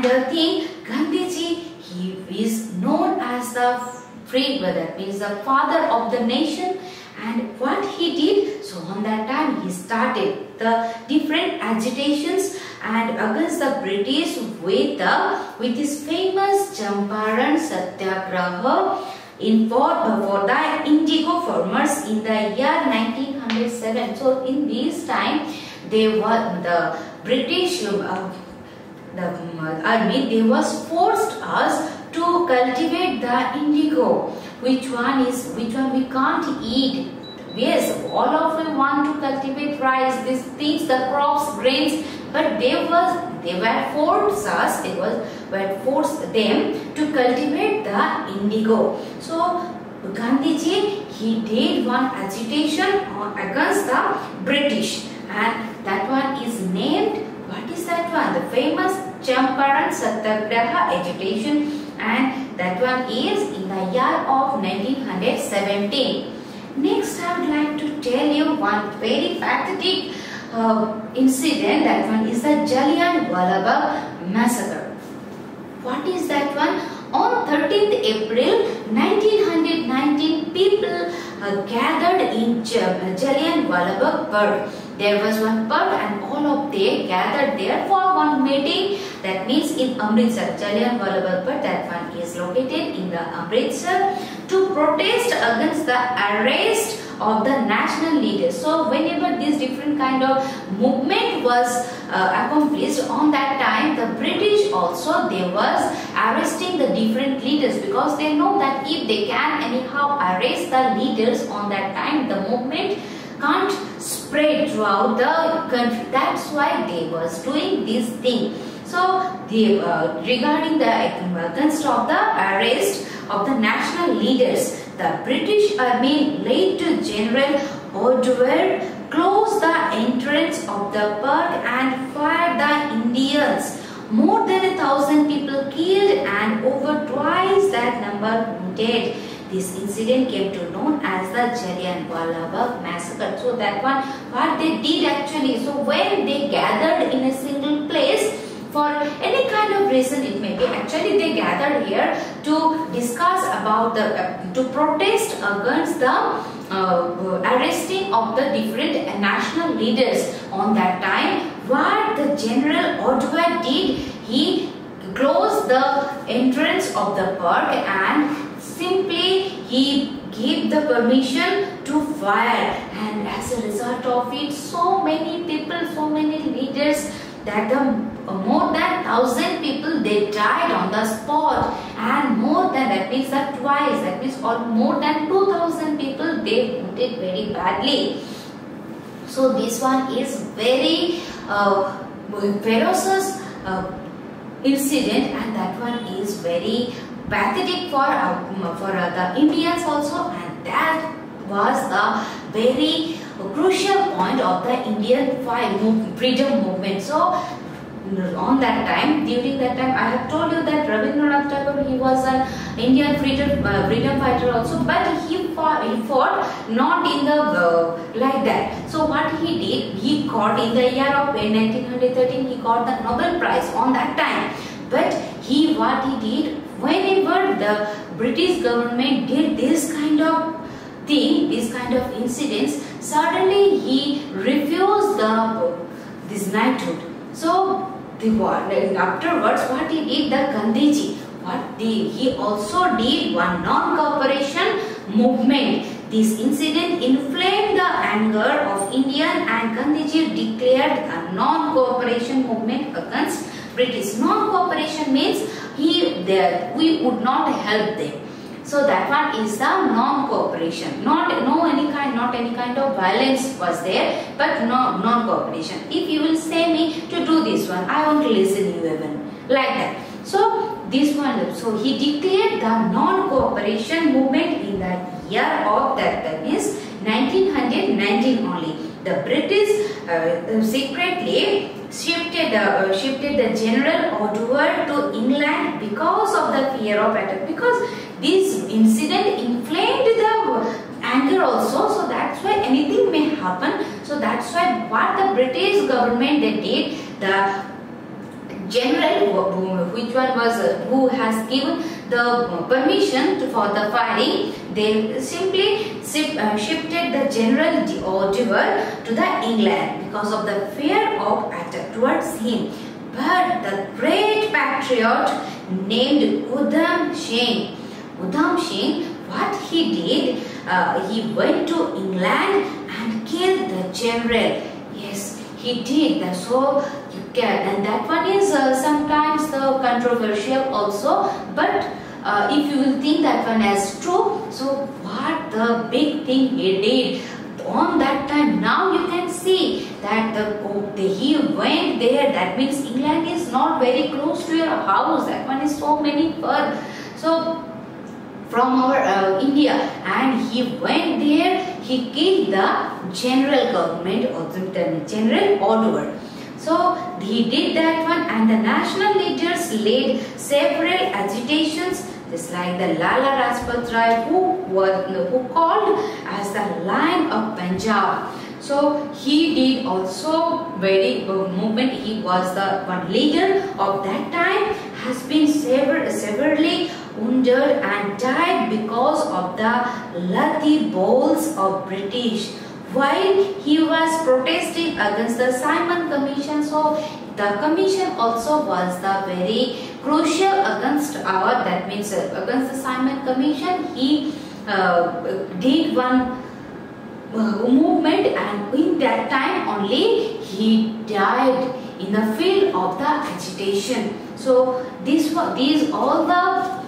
And the thing, Gandhiji, he is known as the free brother, means the father of the nation. And what he did, so on that time he started the different agitations and against the British with his famous Champaran Satyagraha for the indigo farmers in the year 1907. So in this time, the British army, they was forced us to cultivate the indigo. Which one we can't eat. Yes, all of them want to cultivate rice, these things, the crops, grains, but they were forced them to cultivate the indigo. So Gandhiji, he did one agitation against the British, and that one is named, what is that one? The famous Champaran Satyagraha agitation, and that one is in the year of 1917. Next, I would like to tell you one very pathetic incident. That one is the Jallianwala Bagh massacre. What is that one? On 13th April 1919, people gathered in Jallianwala Bagh. There was one pub and all of them gathered there for one meeting. That means in Amritsar, Jallianwala Bagh, that one is located in the Amritsar, to protest against the arrest of the national leaders. So whenever this different kind of movement was accomplished on that time, the British also, they was arresting the different leaders, because they know that if they can anyhow arrest the leaders on that time, the movement can't spread throughout the country. That's why they was doing this thing. So regarding the against of the arrest of the national leaders, the British army led to General O'Dwyer closed the entrance of the park and fired the Indians. More than 1,000 people killed and over twice that number wounded. This incident came to known as the Jallianwala Bagh massacre. So that one, what they did actually, so when they gathered in a single place for any kind of reason it may be, actually they gathered here to discuss about to protest against the arresting of the different national leaders on that time. What the General O'Dwyer did, he closed the entrance of the park and simply he gave the permission to fire, and as a result of it, so many people, so many leaders, that the more than 1,000 people, they died on the spot, and more than that means that twice, that means more than 2,000 people, they wounded very badly. So this one is very ferocious incident, and that one is very pathetic for the Indians also, and that was the very crucial point of the Indian freedom movement. So on that time, during that time, I have told you that Rabindranath Tagore, he was an Indian freedom fighter also, but he fought not in the like that. So what he did, he got in the year of 1913, he got the Nobel Prize on that time. But what he did, whenever the British government did this kind of thing, this kind of incidents, suddenly he refused this knighthood. So afterwards, what he did, the Gandhiji, he also did one non-cooperation movement. This incident inflamed the anger of Indian, and Gandhiji declared a non-cooperation movement against British. Non-cooperation means we would not help them. So that one is the non-cooperation. Not any kind of violence was there, but non-cooperation. If you will say me to do this one, I won't listen you even, like that. So this one, so he declared the non-cooperation movement in the year of that is 1919 only. The British secretly shifted the General O'Dwyer to England because of the fear of attack. Because this incident inflamed the anger also, so that's why anything may happen. So that's why what the British government they did, the general, which one was who has given the permission for the firing, they simply shifted the General Dewar to the England because of the fear of attack towards him. But the great patriot named Udham Singh, what he did, he went to England and killed the general. Yes, he did. So you can, and that one is sometimes the controversial also. But if you will think that one as true, so what the big thing he did on that time, now you can see that he went there. That means England is not very close to your house. That one is so many far. So from our India, and he went there. He killed the general government or the general order. So he did that one, and the national leaders led several agitations, just like the Lala Rajpat Rai, who called as the Lion of Punjab. So he did also very movement. He was the one leader of that time. Has been severely wounded and died because of the lathi balls of British while he was protesting against the Simon Commission. So the commission also was the very crucial against our, that means against the Simon Commission. He did one movement, and in that time only he died in the field of the agitation. So these all the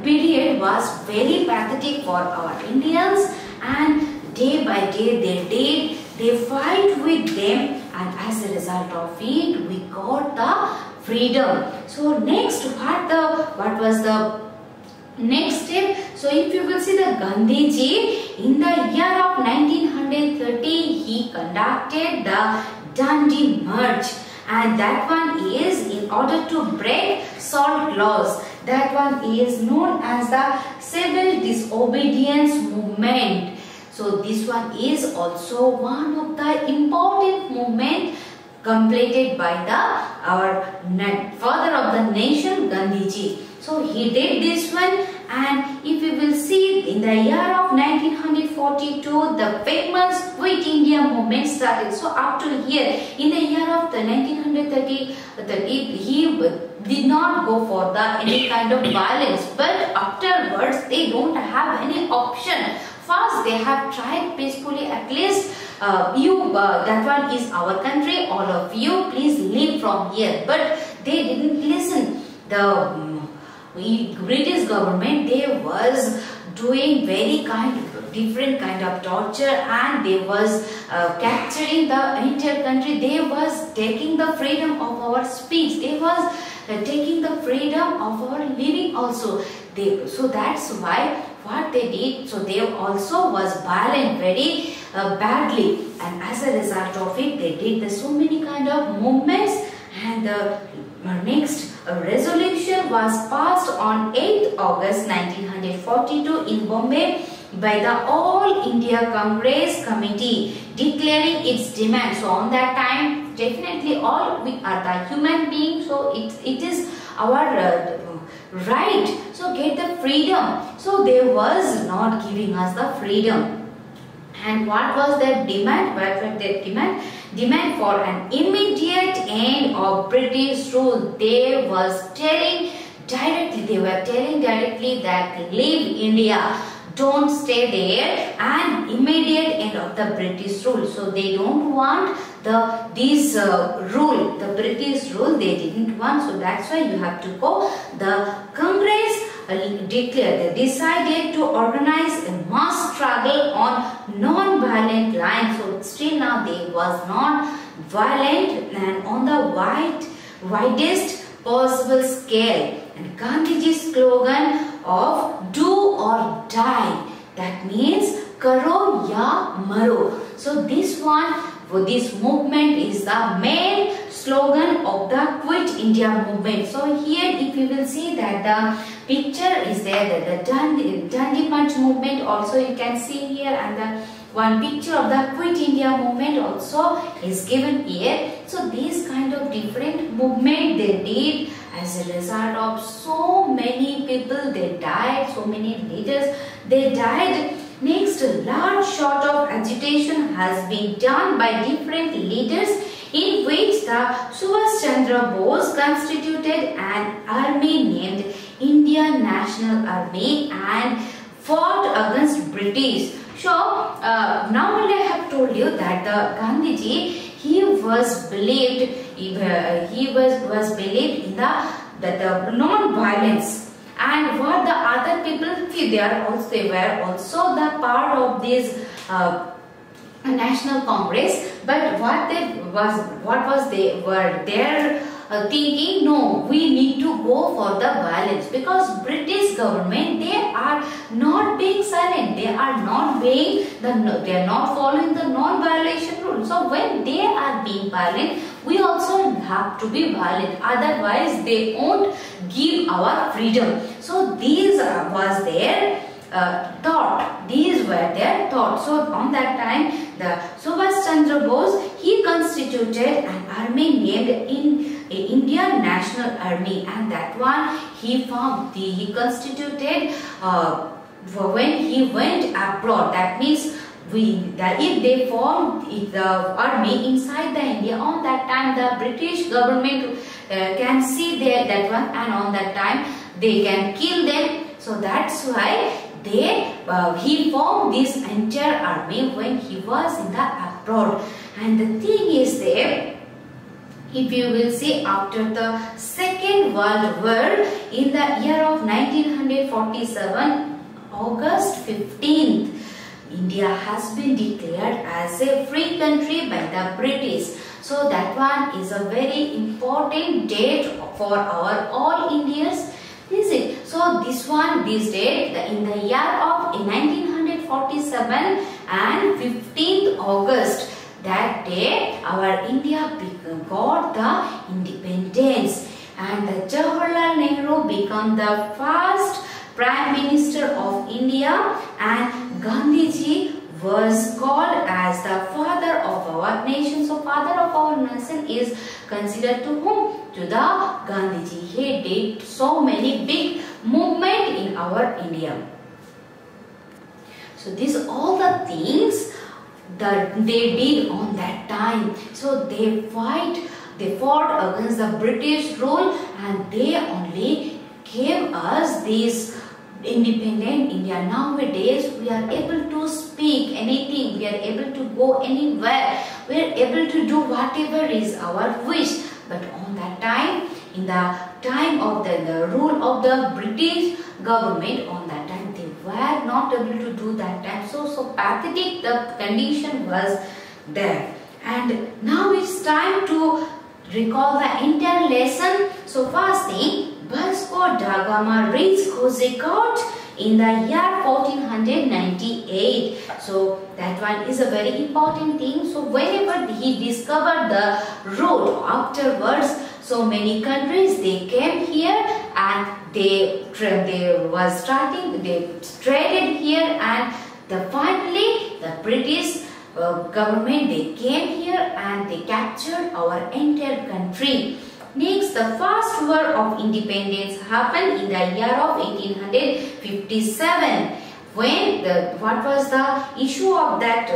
period was very pathetic for our Indians, and day by day they fight with them, and as a result of it we got the freedom. So next what was the next step? So if you will see the Gandhiji, in the year of 1930 he conducted the Dandi March, and that one is in order to break salt laws. That one is known as the civil disobedience movement. So this one is also one of the important movement completed by our father of the nation, Gandhiji. So he did this one, and if you will see in the year of 1942 the famous Quit India movement started. So up to here in the year of the 1930 he did not go for any kind of violence, but afterwards they don't have any option. First they have tried peacefully, at least that one is our country, all of you please leave from here, but they didn't listen. The British government, they was doing very different kind of torture, and they was capturing the entire country. They was taking the freedom of our speech. They was taking the freedom of our living also. So that's why what they did. So they also was violent very badly, and as a result of it they did so many kind of movements, and the next resolution was passed on 8th August 1942 in Bombay by the All India Congress Committee, declaring its demand. So on that time, definitely all we are the human beings, so it is our right, so get the freedom. So they was not giving us the freedom. And what was their demand? What was their demand? Demand for an immediate end of British rule. They were telling directly that leave India, don't stay there, and immediate end of the British rule. So they don't want rule, the British rule they didn't want. So that's why you have to go. The Congress decided to organize a mass struggle on non-violent lines. So still now they was not violent and on the widest possible scale. And Gandhiji's slogan of do or die, that means karo ya maro. So this movement is the main slogan of the Quit India movement. So here if you will see that the picture is there, that the Dandi March movement also you can see here, and the one picture of the Quit India movement also is given here. So these kind of different movement they did as a result of so many people they died, so many leaders they died. Next, a large sort of agitation has been done by different leaders in which the Subhash Chandra Bose constituted an army named Indian National Army and fought against British. So now I have told you that the Gandhiji he was believed in the non-violence. And what the other people, they were also the part of this National Congress. But what they were there thinking? No, we need to go for the violence, because British government they are not being silent. They are not following the non-violation rule. So when they are being violent, we also have to be violent. Otherwise, they won't give our freedom. So these was their thought. These were their thoughts. So on that time, the Subhash Chandra Bose he constituted an army named Indian National Army, and that one he constituted when he went abroad. That means if they formed the army inside the India, on that time the British government can see that one, and on that time they can kill them. So that's why he formed this entire army when he was in the abroad. And the thing is there, if you will see, after the Second World War in the year of 1947, August 15th, India has been declared as a free country by the British. So that one is a very important date for our all Indians. Is it? So this date in the year of 1947 and 15th August, that day our India got the independence, and the Jawaharlal Nehru became the first Prime Minister of India, and Gandhiji was called as the father of our nation. So father of our nation is considered to whom? To the Gandhiji. He did so many big movement in our India. So these all the things that they did on that time. So they fought against the British rule, and they only gave us this independent India. Nowadays we are able to speak anything, we are able to go anywhere, we are able to do whatever is our wish. But on that time, in the time of the rule of the British government, on that time they were not able to do that time. So pathetic the condition was there. And now it's time to recall the entire lesson. So first thing, Vasco da Gama reached Kozhikode in the year 1498. So that one is a very important thing. So whenever he discovered the road afterwards, so many countries they came here and they traded here, and finally the British government they came here and they captured our entire country. Next, the first war of independence happened in the year of 1857. When what was the issue of that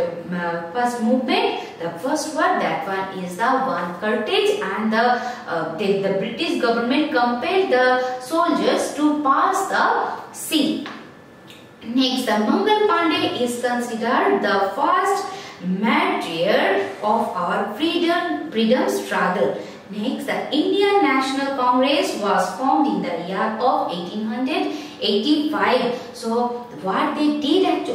first movement? The first war, that one is the one Carthage, and the British government compelled the soldiers to pass the sea. Next, the Mangal Pandey is considered the first martyr of our freedom struggle. Next, the Indian National Congress was formed in the year of 1885. So, what they did actually,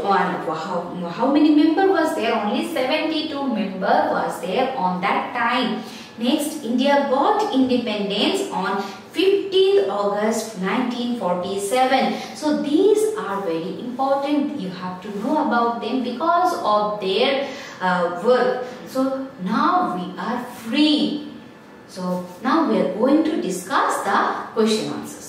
how many members was there? Only 72 members was there on that time. Next, India got independence on 15th August 1947. So, these are very important. You have to know about them because of their work. So, now we are free. So now we are going to discuss the question answers.